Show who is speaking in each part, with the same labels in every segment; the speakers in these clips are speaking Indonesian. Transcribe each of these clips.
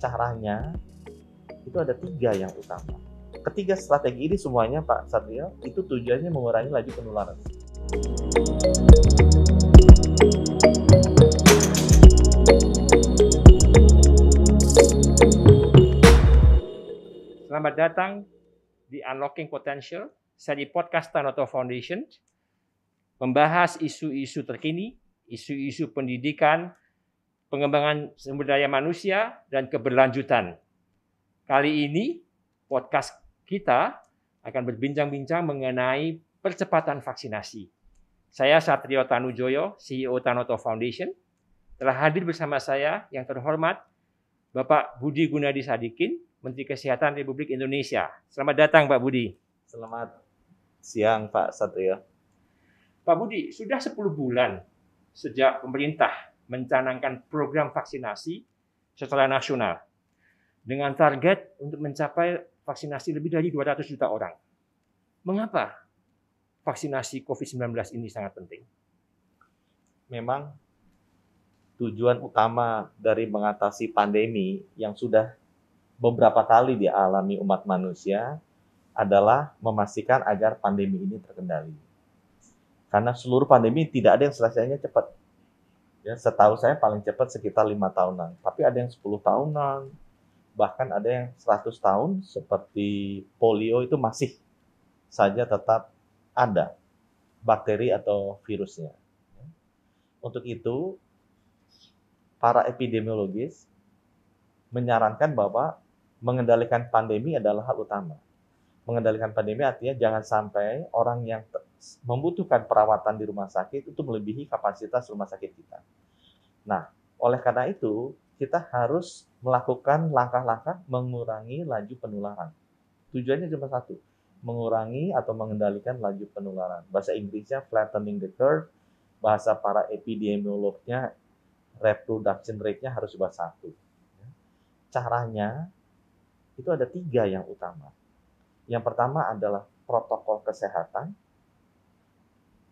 Speaker 1: Caranya itu ada 3 yang utama. Ketiga strategi ini semuanya Pak Satrio itu tujuannya mengurangi laju penularan.
Speaker 2: Selamat datang di Unlocking Potential, seri podcast Tanoto Foundation, membahas isu-isu terkini, isu-isu pendidikan, pengembangan sumber daya manusia, dan keberlanjutan. Kali ini, podcast kita akan berbincang-bincang mengenai percepatan vaksinasi. Saya Satrio Tanujoyo, CEO Tanoto Foundation. Telah hadir bersama saya yang terhormat Bapak Budi Gunadi Sadikin, Menteri Kesehatan Republik Indonesia. Selamat datang Pak Budi.
Speaker 1: Selamat siang Pak Satrio.
Speaker 2: Pak Budi, sudah 10 bulan sejak pemerintah mencanangkan program vaksinasi secara nasional dengan target untuk mencapai vaksinasi lebih dari 200 juta orang. Mengapa vaksinasi COVID-19 ini sangat penting?
Speaker 1: Memang tujuan utama dari mengatasi pandemi yang sudah beberapa kali dialami umat manusia adalah memastikan agar pandemi ini terkendali. Karena seluruh pandemi tidak ada yang selesainya cepat. Ya, setahu saya paling cepat sekitar 5 tahunan. Tapi ada yang 10 tahunan, bahkan ada yang 100 tahun seperti polio itu masih saja tetap ada bakteri atau virusnya. Untuk itu, para epidemiologis menyarankan bahwa mengendalikan pandemi adalah hal utama. Mengendalikan pandemi artinya jangan sampai orang yang membutuhkan perawatan di rumah sakit itu melebihi kapasitas rumah sakit kita. Nah, oleh karena itu, kita harus melakukan langkah-langkah mengurangi laju penularan. Tujuannya cuma satu, mengurangi atau mengendalikan laju penularan. Bahasa Inggrisnya flattening the curve, bahasa para epidemiolognya reproduction rate-nya harus cuma 1. Caranya itu ada 3 yang utama. Yang pertama adalah protokol kesehatan.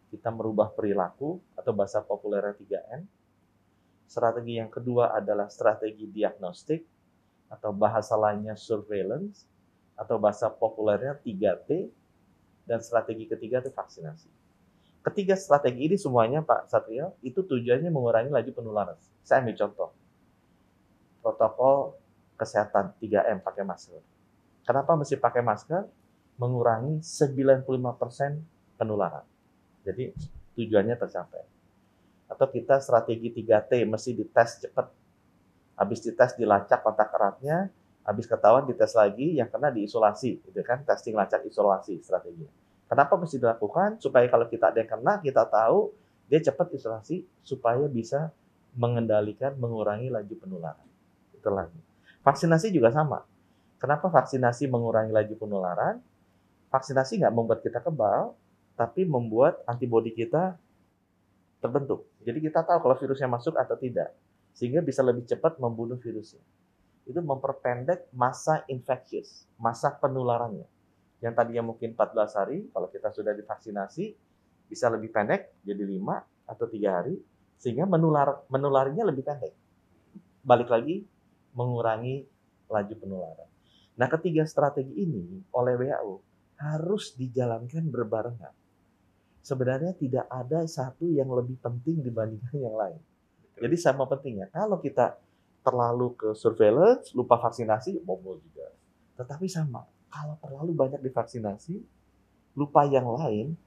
Speaker 1: Kita merubah perilaku atau bahasa populernya 3M. Strategi yang kedua adalah strategi diagnostik atau bahasa lainnya surveillance atau bahasa populernya 3T, dan strategi ketiga itu vaksinasi. Ketiga strategi ini semuanya Pak Satrio itu tujuannya mengurangi laju penularan. Saya ambil contoh. Protokol kesehatan 3M, pakai masker. Kenapa mesti pakai masker? Mengurangi 95% penularan. Jadi tujuannya tercapai. Atau kita strategi 3T, mesti dites cepat. Habis dites dilacak kontak eratnya, habis ketahuan dites lagi, yang kena diisolasi. Itu kan testing lacak isolasi strateginya. Kenapa mesti dilakukan? Supaya kalau kita ada yang kena, kita tahu dia cepat isolasi supaya bisa mengendalikan, mengurangi laju penularan. Itu lagi. Vaksinasi juga sama. Kenapa vaksinasi mengurangi laju penularan? Vaksinasi nggak membuat kita kebal, tapi membuat antibodi kita terbentuk. Jadi kita tahu kalau virusnya masuk atau tidak. Sehingga bisa lebih cepat membunuh virusnya. Itu memperpendek masa infectious, masa penularannya. Yang tadinya mungkin 14 hari, kalau kita sudah divaksinasi, bisa lebih pendek, jadi 5 atau 3 hari, sehingga menularinya lebih pendek. Balik lagi, mengurangi laju penularan. Nah, ketiga strategi ini oleh WHO harus dijalankan berbarengan. Sebenarnya tidak ada satu yang lebih penting dibandingkan yang lain. Jadi sama pentingnya. Kalau kita terlalu ke surveillance, lupa vaksinasi, bobol juga. Tetapi sama, kalau terlalu banyak divaksinasi, lupa yang lain,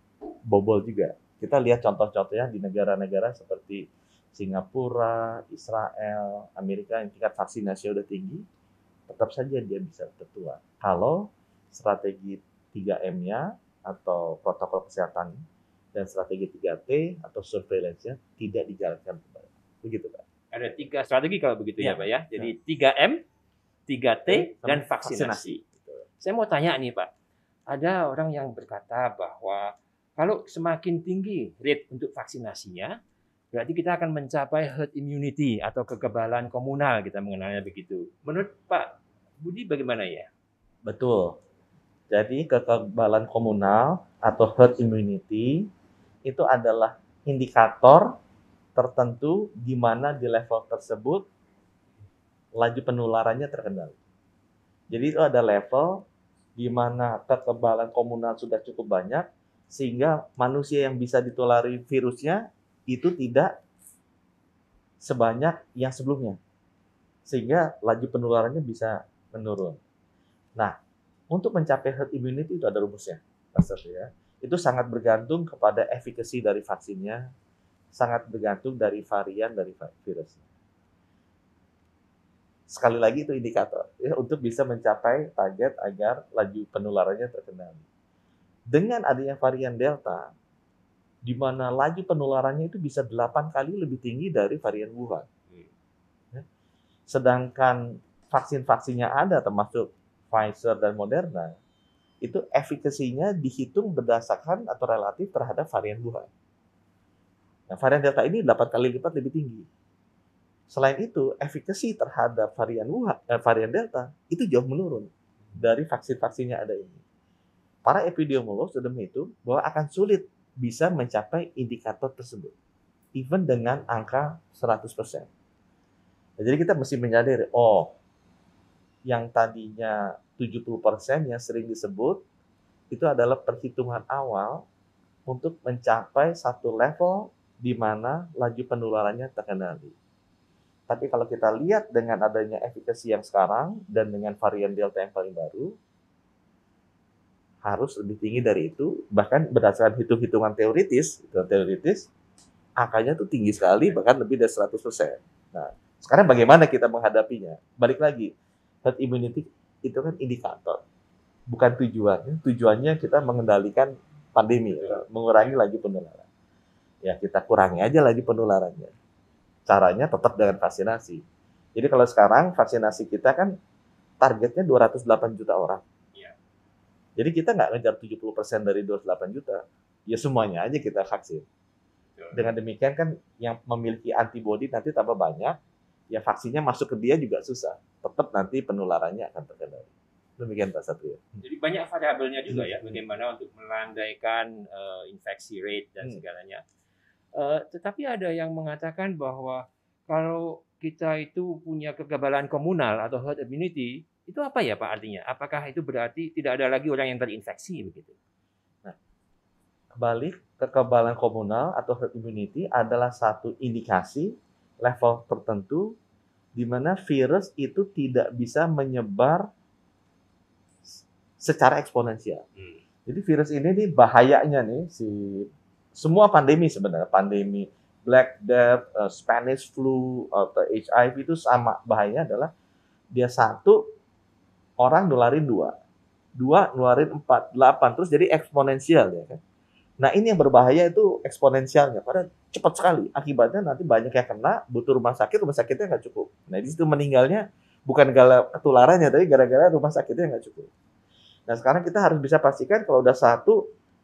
Speaker 1: bobol juga. Kita lihat contoh-contohnya di negara-negara seperti Singapura, Israel, Amerika yang tingkat vaksinasi udah tinggi, tetap saja dia bisa tertular. Kalau strategi 3M-nya atau protokol kesehatan dan strategi 3T atau surveillance-nya tidak dijalankan kembali. Begitu, Pak.
Speaker 2: Ada 3 strategi kalau begitu ya Pak ya. Jadi 3M, 3T, dan vaksinasi. Saya mau tanya nih Pak, ada orang yang berkata bahwa kalau semakin tinggi rate untuk vaksinasinya, berarti kita akan mencapai herd immunity atau kekebalan komunal, kita mengenalnya begitu. Menurut Pak Budi bagaimana ya?
Speaker 1: Betul. Jadi kekebalan komunal atau herd immunity itu adalah indikator tertentu di mana di level tersebut laju penularannya terkendali. Jadi itu ada level di mana kekebalan komunal sudah cukup banyak, sehingga manusia yang bisa ditulari virusnya itu tidak sebanyak yang sebelumnya. Sehingga laju penularannya bisa menurun. Nah, untuk mencapai herd immunity itu ada rumusnya, Mas Satrio ya. Itu sangat bergantung kepada efikasi dari vaksinnya, sangat bergantung dari varian dari virusnya. Sekali lagi itu indikator ya, untuk bisa mencapai target agar laju penularannya terkendali. Dengan adanya varian Delta, di mana laju penularannya itu bisa 8 kali lebih tinggi dari varian Wuhan. Sedangkan vaksin-vaksinnya ada, termasuk Pfizer dan Moderna, itu efikasinya dihitung berdasarkan atau relatif terhadap varian Wuhan. Nah, varian Delta ini 8 kali lipat lebih tinggi. Selain itu, efikasi terhadap varian Delta itu jauh menurun dari vaksin-vaksinnya ada ini. Para epidemiolog sudah menghitung bahwa akan sulit bisa mencapai indikator tersebut, even dengan angka 100%. Jadi kita mesti menyadari, yang tadinya 70% yang sering disebut, itu adalah perhitungan awal untuk mencapai satu level di mana laju penularannya terkendali. Tapi kalau kita lihat dengan adanya efikasi yang sekarang dan dengan varian Delta yang paling baru, harus lebih tinggi dari itu. Bahkan berdasarkan hitung-hitungan teoritis, angkanya tuh tinggi sekali, bahkan lebih dari 100%. Nah, sekarang bagaimana kita menghadapinya? Balik lagi, herd immunity itu kan indikator, bukan tujuannya. Tujuannya kita mengendalikan pandemi, mengurangi laju penularan. Ya, kita kurangi aja laju penularannya. Caranya tetap dengan vaksinasi. Jadi kalau sekarang vaksinasi kita kan targetnya 208 juta orang. Jadi kita nggak ngejar 70% dari 28 juta. Ya semuanya aja kita vaksin. Dengan demikian kan yang memiliki antibodi nanti tambah banyak, ya vaksinnya masuk ke dia juga susah. Tetap nanti penularannya akan terkendali. Demikian Pak Satrio.
Speaker 2: Jadi banyak variabelnya juga ya, bagaimana untuk melandaikan infeksi rate dan segalanya. Tetapi ada yang mengatakan bahwa kalau kita itu punya kekebalan komunal atau herd immunity, itu apa ya Pak artinya? Apakah itu berarti tidak ada lagi orang yang terinfeksi begitu?
Speaker 1: Nah, kembali kekebalan komunal atau herd immunity adalah satu indikasi level tertentu di mana virus itu tidak bisa menyebar secara eksponensial. Jadi virus ini nih bahayanya nih semua pandemi sebenarnya, pandemi Black Death, Spanish flu, atau HIV itu sama bahayanya adalah dia satu orang nularin 2 nularin 4, 8, terus jadi eksponensial ya kan. Nah ini yang berbahaya itu eksponensialnya, padahal cepat sekali. Akibatnya nanti banyak yang kena, butuh rumah sakitnya nggak cukup. Nah di situ meninggalnya bukan gara ketularannya, tapi gara-gara rumah sakitnya nggak cukup. Nah sekarang kita harus bisa pastikan kalau udah 1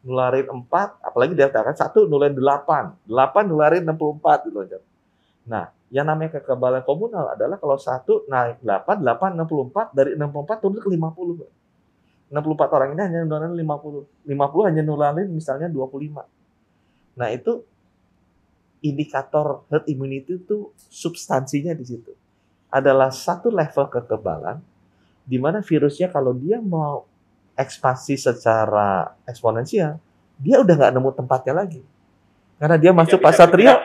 Speaker 1: nularin 4, apalagi Delta kan 1 nularin 8 nularin 64 gitu. Nah yang namanya kekebalan komunal adalah kalau 1 naik 8 64, dari 64 turun ke 50. 64 orang ini hanya nularin 50 hanya nularin misalnya 25. Nah itu indikator herd immunity itu substansinya di situ. Adalah satu level kekebalan di mana virusnya kalau dia mau ekspansi secara eksponensial, dia udah nggak nemu tempatnya lagi. Karena dia masuk Pak Satrio,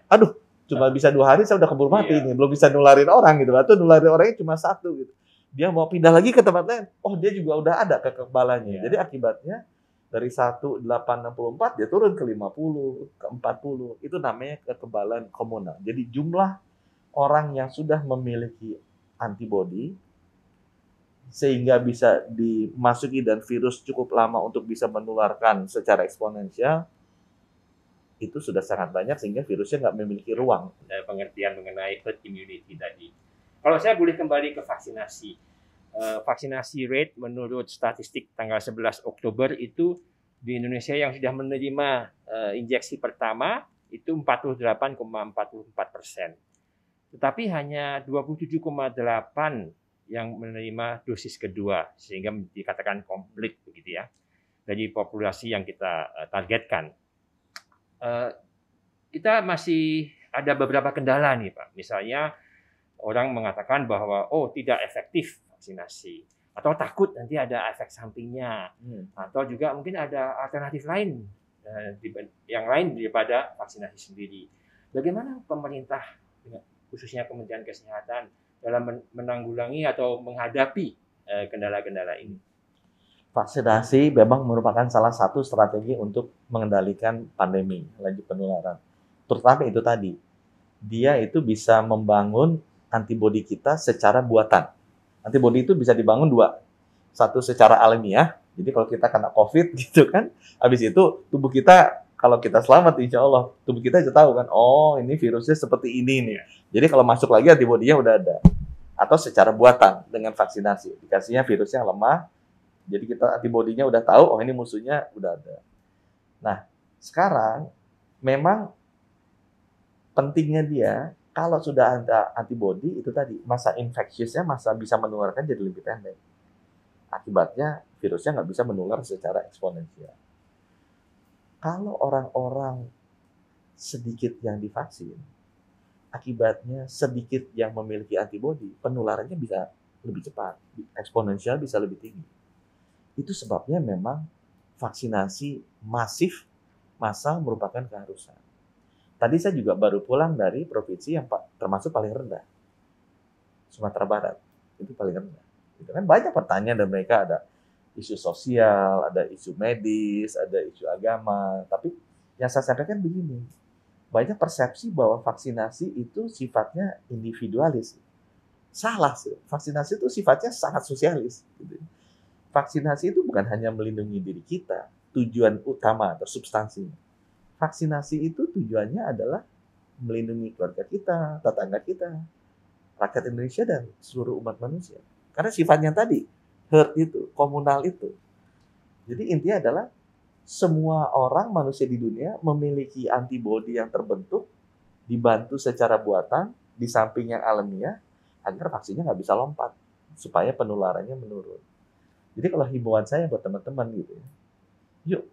Speaker 1: aduh, cuma bisa 2 hari saya udah keburu mati nih, belum bisa nularin orang gitu, atau nularin orangnya cuma 1 gitu. Dia mau pindah lagi ke tempat lain, dia juga udah ada kekebalannya. Jadi akibatnya dari 1, 8, 64 dia turun ke 50, ke 40. Itu namanya kekebalan komunal. Jadi jumlah orang yang sudah memiliki antibodi sehingga bisa dimasuki dan virus cukup lama untuk bisa menularkan secara eksponensial, itu sudah sangat banyak sehingga virusnya nggak memiliki ruang.
Speaker 2: Pengertian mengenai herd immunity tadi. Kalau saya boleh kembali ke vaksinasi. Vaksinasi rate menurut statistik tanggal 11 Oktober itu di Indonesia yang sudah menerima injeksi pertama itu 48,44%. Tetapi hanya 27,8% yang menerima dosis kedua, sehingga dikatakan komplit begitu ya, dari populasi yang kita targetkan. Kita masih ada beberapa kendala nih Pak. Misalnya orang mengatakan bahwa tidak efektif vaksinasi atau takut nanti ada efek sampingnya atau juga mungkin ada alternatif lain yang lain daripada vaksinasi sendiri. Bagaimana pemerintah khususnya Kementerian Kesehatan dalam menanggulangi atau menghadapi kendala-kendala ini?
Speaker 1: Vaksinasi memang merupakan salah satu strategi untuk mengendalikan pandemi, laju penularan. Terutama itu tadi, dia itu bisa membangun antibodi kita secara buatan. Antibodi itu bisa dibangun dua. Satu secara alamiah, jadi kalau kita kena COVID gitu kan, habis itu tubuh kita, kalau kita selamat insya Allah, tubuh kita aja tahu kan, oh ini virusnya seperti ini nih. Jadi kalau masuk lagi antibodinya udah ada. Atau secara buatan dengan vaksinasi, dikasihnya virusnya lemah, jadi kita antibodinya udah tahu, oh ini musuhnya udah ada. Nah, sekarang memang pentingnya dia, kalau sudah ada antibodi, itu tadi, masa infectiousnya, masa bisa menularkan jadi lebih pendek. Akibatnya, virusnya nggak bisa menular secara eksponensial. Kalau orang-orang sedikit yang divaksin, akibatnya sedikit yang memiliki antibodi, penularannya bisa lebih cepat, eksponensial bisa lebih tinggi. Itu sebabnya memang vaksinasi masif, massal merupakan keharusan. Tadi saya juga baru pulang dari provinsi yang termasuk paling rendah, Sumatera Barat, itu paling rendah. Itu kan banyak pertanyaan dan mereka ada isu sosial, ada isu medis, ada isu agama. Tapi yang saya sampaikan begini, banyak persepsi bahwa vaksinasi itu sifatnya individualis. Salah sih, vaksinasi itu sifatnya sangat sosialis. Vaksinasi itu bukan hanya melindungi diri kita, tujuan utama atau substansinya. Vaksinasi itu tujuannya adalah melindungi keluarga kita, tetangga kita, rakyat Indonesia, dan seluruh umat manusia. Karena sifatnya tadi, herd itu, komunal itu. Jadi intinya adalah semua orang manusia di dunia memiliki antibodi yang terbentuk, dibantu secara buatan, di samping yang alamiah, agar vaksinnya nggak bisa lompat, supaya penularannya menurun. Jadi kalau himbauan saya buat teman-teman gitu ya, yuk,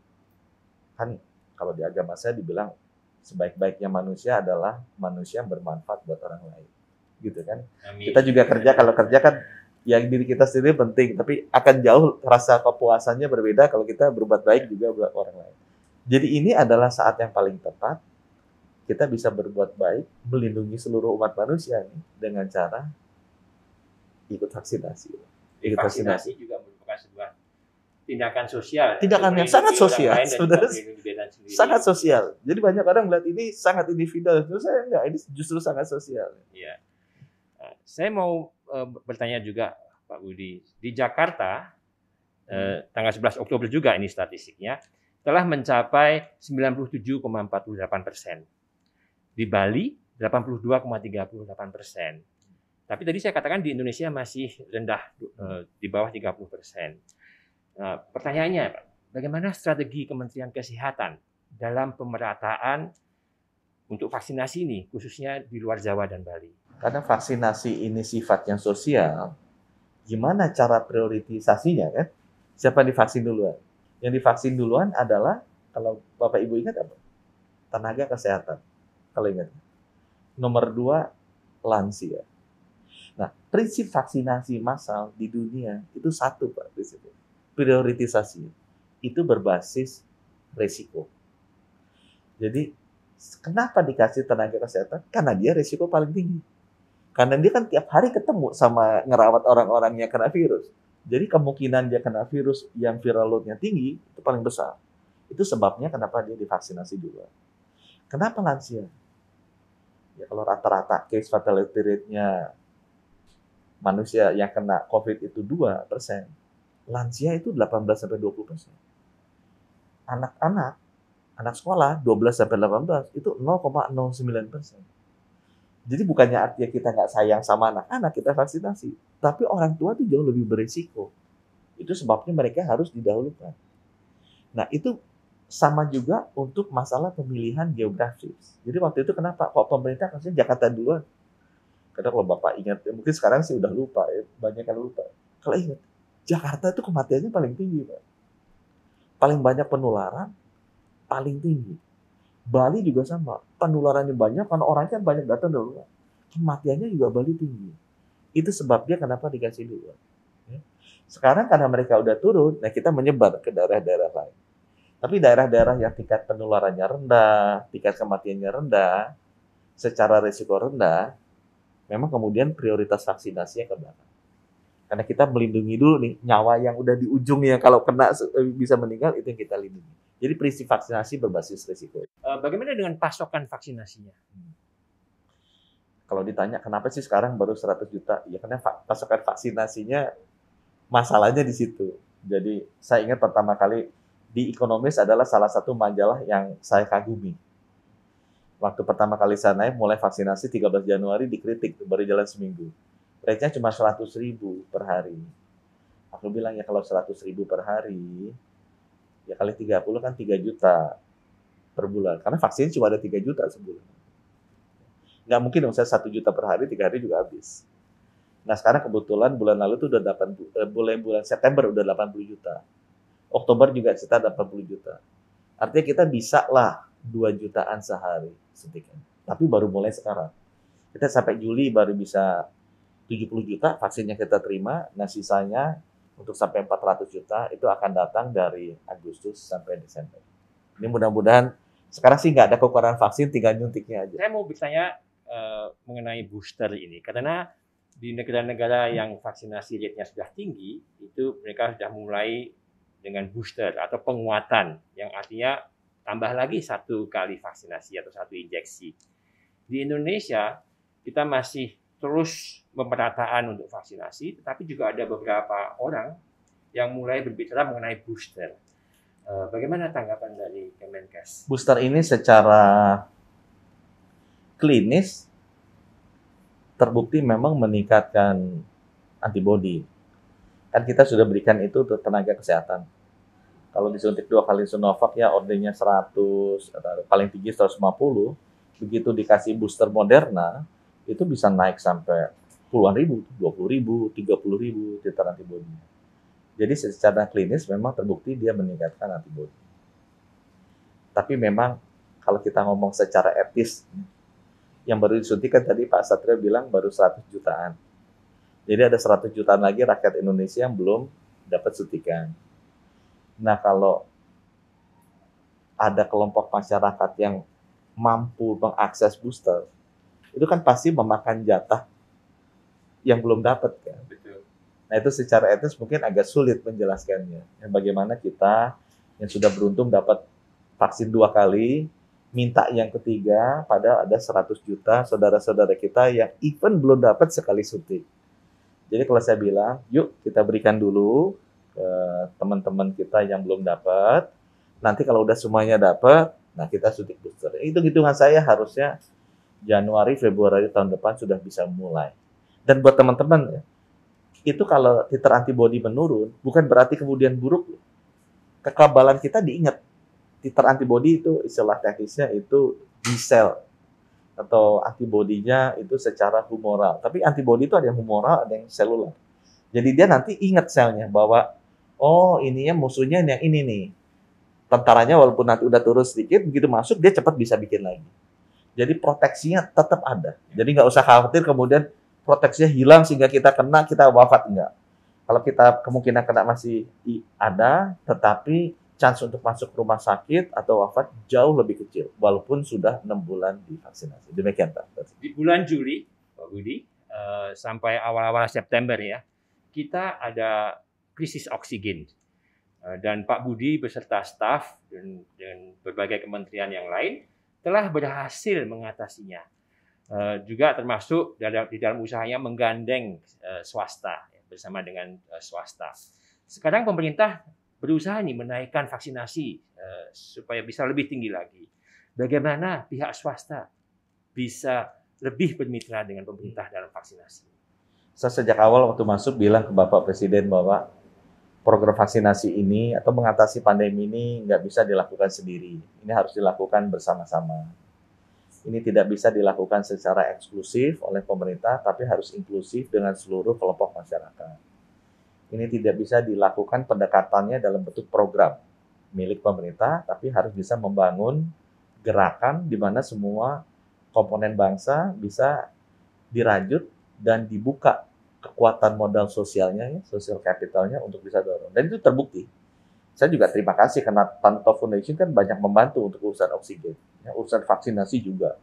Speaker 1: kan kalau di agama saya dibilang sebaik-baiknya manusia adalah manusia yang bermanfaat buat orang lain, gitu kan? Amin. Kita juga kerja, kalau kerja kan yang diri kita sendiri penting, tapi akan jauh rasa kepuasannya berbeda kalau kita berbuat baik juga buat orang lain. Jadi ini adalah saat yang paling tepat kita bisa berbuat baik, melindungi seluruh umat manusia nih, dengan cara ikut vaksinasi.
Speaker 2: Ikut vaksinasi juga merupakan sebuah tindakan sosial.
Speaker 1: Tindakan yang sangat sosial, sebenarnya sangat sosial. Jadi banyak orang melihat ini sangat individual. Terus saya enggak, ini justru sangat sosial.
Speaker 2: Iya. Saya mau bertanya juga Pak Budi, di Jakarta tanggal 11 Oktober juga ini statistiknya telah mencapai 97,48%. Di Bali 82,38%. Tapi tadi saya katakan di Indonesia masih rendah, di bawah 30%. Nah, pertanyaannya, Pak, bagaimana strategi Kementerian Kesehatan dalam pemerataan untuk vaksinasi ini, khususnya di luar Jawa dan Bali?
Speaker 1: Karena vaksinasi ini sifatnya sosial, gimana cara prioritisasinya kan? Siapa divaksin duluan? Yang divaksin duluan adalah, kalau Bapak Ibu ingat apa? Tenaga kesehatan, kalau ingat. Nomor 2, lansia. Nah, prinsip vaksinasi massal di dunia itu satu, Pak, prinsipnya. Prioritisasi itu berbasis risiko. Jadi kenapa dikasih tenaga kesehatan? Karena dia risiko paling tinggi. Karena dia kan tiap hari ketemu sama ngerawat orang-orang yang kena virus. Jadi kemungkinan dia kena virus yang viral load-nya tinggi itu paling besar. Itu sebabnya kenapa dia divaksinasi dulu. Kenapa lansia? Ya kalau rata-rata case fatality rate-nya manusia yang kena COVID itu 2%. Lansia itu 18-20%. Anak-anak, anak sekolah 12-18 itu 0,09%. Jadi bukannya artinya kita nggak sayang sama anak-anak, kita vaksinasi. Tapi orang tua itu jauh lebih berisiko. Itu sebabnya mereka harus didahulukan. Nah itu sama juga untuk masalah pemilihan geografis. Jadi waktu itu kenapa? Kok pemerintah kasih Jakarta duluan? Karena kalau Bapak ingat, mungkin sekarang sih udah lupa, ya, banyak yang lupa. Kalau ingat, Jakarta itu kematiannya paling tinggi, Pak. Paling banyak penularan, paling tinggi. Bali juga sama, penularannya banyak karena orangnya banyak datang dari luar. kematiannya juga balik tinggi. Itu sebabnya kenapa dikasih 2. Ya. Sekarang karena mereka udah turun, nah kita menyebar ke daerah-daerah lain. Tapi daerah-daerah yang tingkat penularannya rendah, tingkat kematiannya rendah, secara risiko rendah, memang kemudian prioritas vaksinasinya ke belakang. Karena kita melindungi dulu nih, nyawa yang udah di ujungnya kalau kena bisa meninggal, itu yang kita lindungi. Jadi prinsip vaksinasi berbasis risiko.
Speaker 2: Bagaimana dengan pasokan vaksinasinya?
Speaker 1: Kalau ditanya kenapa sih sekarang baru 100 juta? Ya karena pasokan vaksinasinya masalahnya di situ. Jadi saya ingat pertama kali di Economist adalah salah satu majalah yang saya kagumi. Waktu pertama kali saya naik mulai vaksinasi 13 Januari dikritik, baru jalan seminggu. Rate-nya cuma 100.000 per hari. Aku bilang ya kalau 100.000 per hari, ya kali 30 kan 3 juta per bulan. Karena vaksin cuma ada 3 juta sebulan. Nggak mungkin dong saya 1 juta per hari, 3 hari juga habis. Nah sekarang kebetulan bulan lalu tuh udah bulan September udah 80 juta. Oktober juga sekitar 80 juta. Artinya kita bisa lah 2 jutaan sehari suntikan. Tapi baru mulai sekarang. Kita sampai Juli baru bisa 70 juta vaksinnya kita terima. Nah sisanya untuk sampai 400 juta itu akan datang dari Agustus sampai Desember. Ini mudah-mudahan sekarang sih nggak ada kekurangan vaksin, tinggal nyuntiknya aja.
Speaker 2: Saya mau bertanya mengenai booster ini, karena di negara-negara yang vaksinasi rate-nya sudah tinggi, itu mereka sudah mulai dengan booster atau penguatan, yang artinya tambah lagi 1 kali vaksinasi atau 1 injeksi. Di Indonesia, kita masih terus pemerataan untuk vaksinasi, tetapi juga ada beberapa orang yang mulai berbicara mengenai booster. Bagaimana tanggapan dari Kemenkes?
Speaker 1: Booster ini secara klinis terbukti memang meningkatkan antibodi. Kan kita sudah berikan itu untuk tenaga kesehatan. Kalau disuntik 2 kali Sinovac ya ordenya 100, atau paling tinggi 150. Begitu dikasih booster Moderna, itu bisa naik sampai puluhan ribu, 20.000, 30.000 titer antibodinya. Jadi secara klinis memang terbukti dia meningkatkan antibodi. Tapi memang kalau kita ngomong secara etis, yang baru disuntikan tadi Pak Satrio bilang baru 100 jutaan. Jadi ada 100 jutaan lagi rakyat Indonesia yang belum dapat suntikan. Nah kalau ada kelompok masyarakat yang mampu mengakses booster, itu kan pasti memakan jatah yang belum dapat kan.
Speaker 2: Betul.
Speaker 1: Nah itu secara etis mungkin agak sulit menjelaskannya. Yang bagaimana kita yang sudah beruntung dapat vaksin 2 kali, minta yang ketiga, padahal ada 100 juta saudara-saudara kita yang even belum dapat sekali suntik. Jadi kalau saya bilang, yuk kita berikan dulu ke teman-teman kita yang belum dapat. Nanti kalau udah semuanya dapat, nah kita suntik booster. Itu hitungan saya harusnya Januari, Februari tahun depan sudah bisa mulai. Dan buat teman-teman, itu kalau titer antibodi menurun, bukan berarti kemudian buruk. Kekebalan kita diingat. Titer antibodi itu istilah teknisnya itu B-cell atau antibodinya itu secara humoral. Tapi antibodi itu ada yang humoral, ada yang selular. Jadi dia nanti ingat selnya bahwa oh ininya musuhnya yang ini nih. Tentaranya walaupun nanti udah turun sedikit, begitu masuk dia cepat bisa bikin lagi. Jadi proteksinya tetap ada. Jadi nggak usah khawatir kemudian proteksinya hilang sehingga kita kena, kita wafat. Enggak. Kalau kita kemungkinan kena masih ada, tetapi chance untuk masuk rumah sakit atau wafat jauh lebih kecil, walaupun sudah 6 bulan divaksinasi. Demikian, Pak.
Speaker 2: Di bulan Juli, Pak Budi, sampai awal-awal September ya, kita ada krisis oksigen. Dan Pak Budi beserta staf dan berbagai kementerian yang lain telah berhasil mengatasinya. Juga termasuk di dalam usahanya menggandeng swasta, bersama dengan swasta. Sekarang pemerintah berusaha nih menaikkan vaksinasi supaya bisa lebih tinggi lagi. Bagaimana pihak swasta bisa lebih bermitra dengan pemerintah dalam vaksinasi?
Speaker 1: Saya sejak awal waktu masuk bilang ke Bapak Presiden bahwa program vaksinasi ini atau mengatasi pandemi ini nggak bisa dilakukan sendiri. Ini harus dilakukan bersama-sama. Ini tidak bisa dilakukan secara eksklusif oleh pemerintah, tapi harus inklusif dengan seluruh kelompok masyarakat. Ini tidak bisa dilakukan pendekatannya dalam bentuk program milik pemerintah, tapi harus bisa membangun gerakan di mana semua komponen bangsa bisa dirajut, dan dibuka kekuatan modal sosialnya, ya, social capitalnya untuk bisa dorong. Dan itu terbukti. Saya juga terima kasih karena Tanto Foundation kan banyak membantu untuk urusan oksigen, ya, urusan vaksinasi juga.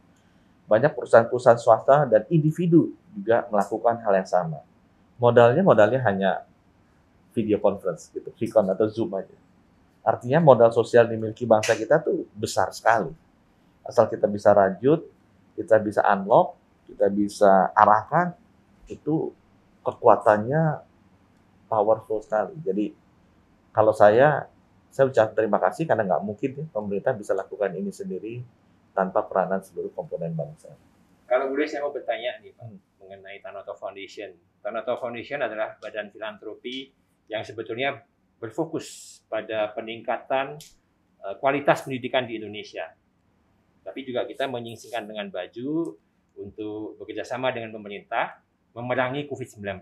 Speaker 1: Banyak perusahaan-perusahaan swasta dan individu juga melakukan hal yang sama. Modalnya hanya video conference gitu, Vicon atau Zoom aja. Artinya modal sosial dimiliki bangsa kita tuh besar sekali. Asal kita bisa rajut, kita bisa unlock, kita bisa arahkan, itu kekuatannya powerful sekali. Jadi kalau saya ucap terima kasih karena nggak mungkin ya, pemerintah bisa lakukan ini sendiri tanpa peranan seluruh komponen bangsa.
Speaker 2: Kalau boleh saya mau bertanya nih Pak, mengenai Tanoto Foundation. Tanoto Foundation adalah badan filantropi yang sebetulnya berfokus pada peningkatan kualitas pendidikan di Indonesia. Tapi juga kita menyingsingkan dengan baju untuk bekerjasama dengan pemerintah memerangi COVID-19.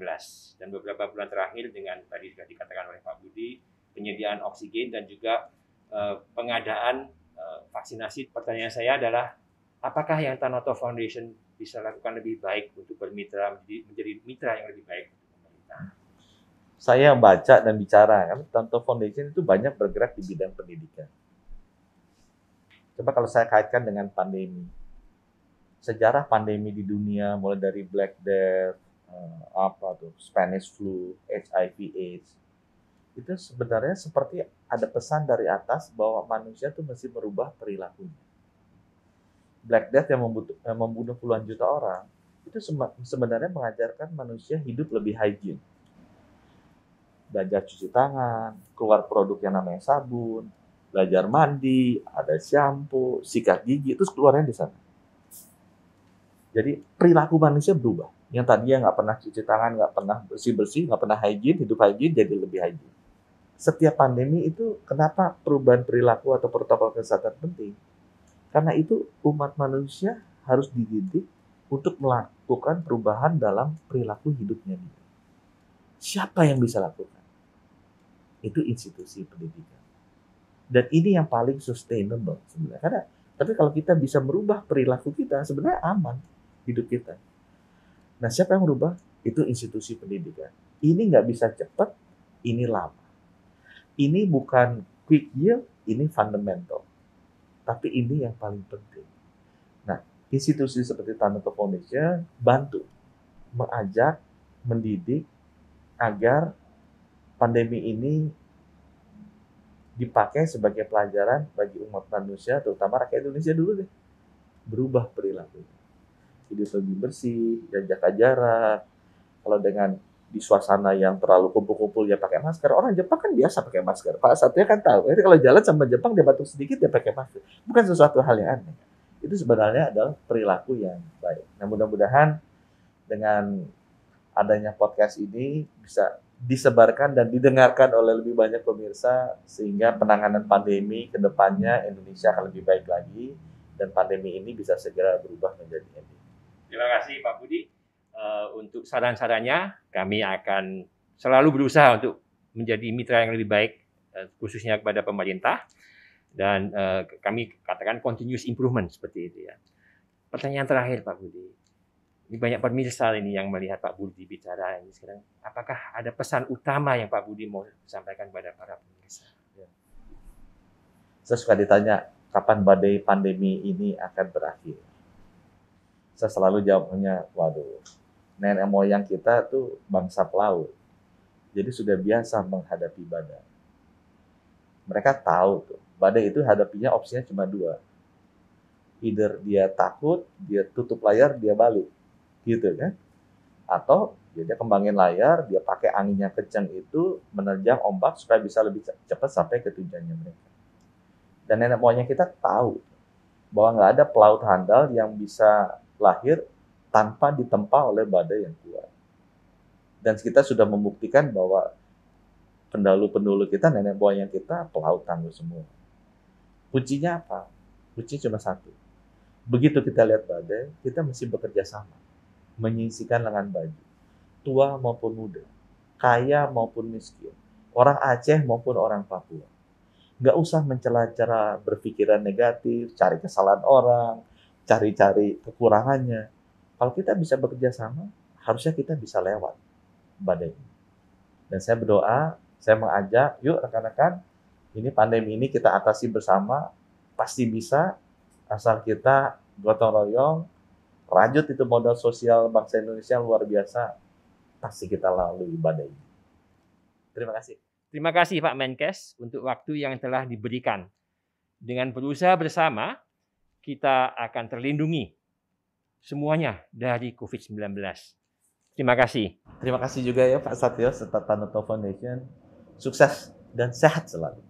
Speaker 2: Dan beberapa bulan terakhir dengan tadi sudah dikatakan oleh Pak Budi, penyediaan oksigen dan juga pengadaan vaksinasi. Pertanyaan saya adalah, apakah yang Tanoto Foundation bisa lakukan lebih baik untuk bermitra, menjadi mitra yang lebih baik untuk pemerintah?
Speaker 1: Saya baca dan bicara, kan Tanoto Foundation itu banyak bergerak di bidang pendidikan. Coba kalau saya kaitkan dengan pandemi. Sejarah pandemi di dunia, mulai dari Black Death, Spanish flu, HIV/AIDS, itu sebenarnya seperti ada pesan dari atas bahwa manusia tuh mesti merubah perilakunya. Black Death yang membunuh puluhan juta orang, itu sebenarnya mengajarkan manusia hidup lebih hygiene. Belajar cuci tangan, keluar produk yang namanya sabun, belajar mandi, ada shampoo, sikat gigi, itu keluarnya di sana. Jadi perilaku manusia berubah. Yang tadinya nggak pernah cuci tangan, nggak pernah bersih-bersih, nggak pernah hygiene, hidup hygiene jadi lebih hygiene. Setiap pandemi itu kenapa perubahan perilaku atau protokol kesehatan penting? Karena itu umat manusia harus dididik untuk melakukan perubahan dalam perilaku hidupnya. Siapa yang bisa lakukan? Itu institusi pendidikan. Dan ini yang paling sustainable sebenarnya. Tapi kalau kita bisa merubah perilaku kita, sebenarnya aman hidup kita. Nah, siapa yang merubah? Itu institusi pendidikan. Ini nggak bisa cepat, ini lama. Ini bukan quick yield, ini fundamental. Tapi ini yang paling penting. Nah, institusi seperti Tanoto Foundation bantu mengajak, mendidik agar pandemi ini dipakai sebagai pelajaran bagi umat manusia, terutama rakyat Indonesia dulu deh. Berubah perilaku. Hidup lebih bersih, dan jaga jarak. Kalau dengan di suasana yang terlalu kumpul-kumpul ya pakai masker. Orang Jepang kan biasa pakai masker. Pak Satria kan tahu. Jadi kalau jalan sama Jepang dia batuk sedikit dia pakai masker. Bukan sesuatu hal yang aneh. Itu sebenarnya adalah perilaku yang baik. Nah, mudah-mudahan dengan adanya podcast ini bisa disebarkan dan didengarkan oleh lebih banyak pemirsa sehingga penanganan pandemi ke depannya Indonesia akan lebih baik lagi dan pandemi ini bisa segera berubah menjadi endemi.
Speaker 2: Terima kasih Pak Budi. Untuk saran-sarannya, kami akan selalu berusaha untuk menjadi mitra yang lebih baik, khususnya kepada pemerintah, dan kami katakan continuous improvement seperti itu ya. Pertanyaan terakhir Pak Budi, ini banyak pemirsa ini yang melihat Pak Budi bicara ini sekarang. Apakah ada pesan utama yang Pak Budi mau sampaikan kepada para pemirsa?
Speaker 1: Ya. Saya suka ditanya, kapan badai pandemi ini akan berakhir? Saya selalu jawabnya, waduh, nenek moyang kita tuh bangsa pelaut. Jadi sudah biasa menghadapi badai. Mereka tahu tuh, badai itu hadapinya opsinya cuma dua. Either dia takut, dia tutup layar, dia balik. Gitu kan? Atau dia kembangin layar, dia pakai anginnya kencang itu menerjang ombak supaya bisa lebih cepat sampai ke tujuannya mereka. Dan nenek moyang kita tahu bahwa nggak ada pelaut handal yang bisa lahir tanpa ditempa oleh badai yang kuat. Dan kita sudah membuktikan bahwa pendahulu-pendahulu kita, nenek moyang kita, pelaut tangguh semua. Kuncinya apa? Kuncinya cuma satu. Begitu kita lihat badai, kita mesti bekerja sama. Menyingsikan lengan baju. Tua maupun muda. Kaya maupun miskin. Orang Aceh maupun orang Papua. Nggak usah mencela-cela berpikiran negatif, cari kesalahan orang, cari-cari kekurangannya. Kalau kita bisa bekerja sama, harusnya kita bisa lewat badai ini. Dan saya berdoa, saya mengajak, yuk rekan-rekan, ini pandemi ini kita atasi bersama, pasti bisa, asal kita gotong royong, rajut itu modal sosial bangsa Indonesia luar biasa, pasti kita lalui badai ini. Terima kasih.
Speaker 2: Terima kasih Pak Menkes untuk waktu yang telah diberikan. Dengan berusaha bersama, kita akan terlindungi semuanya dari COVID-19. Terima kasih.
Speaker 1: Terima kasih juga ya Pak Satyo serta Tanoto Foundation. Sukses dan sehat selalu.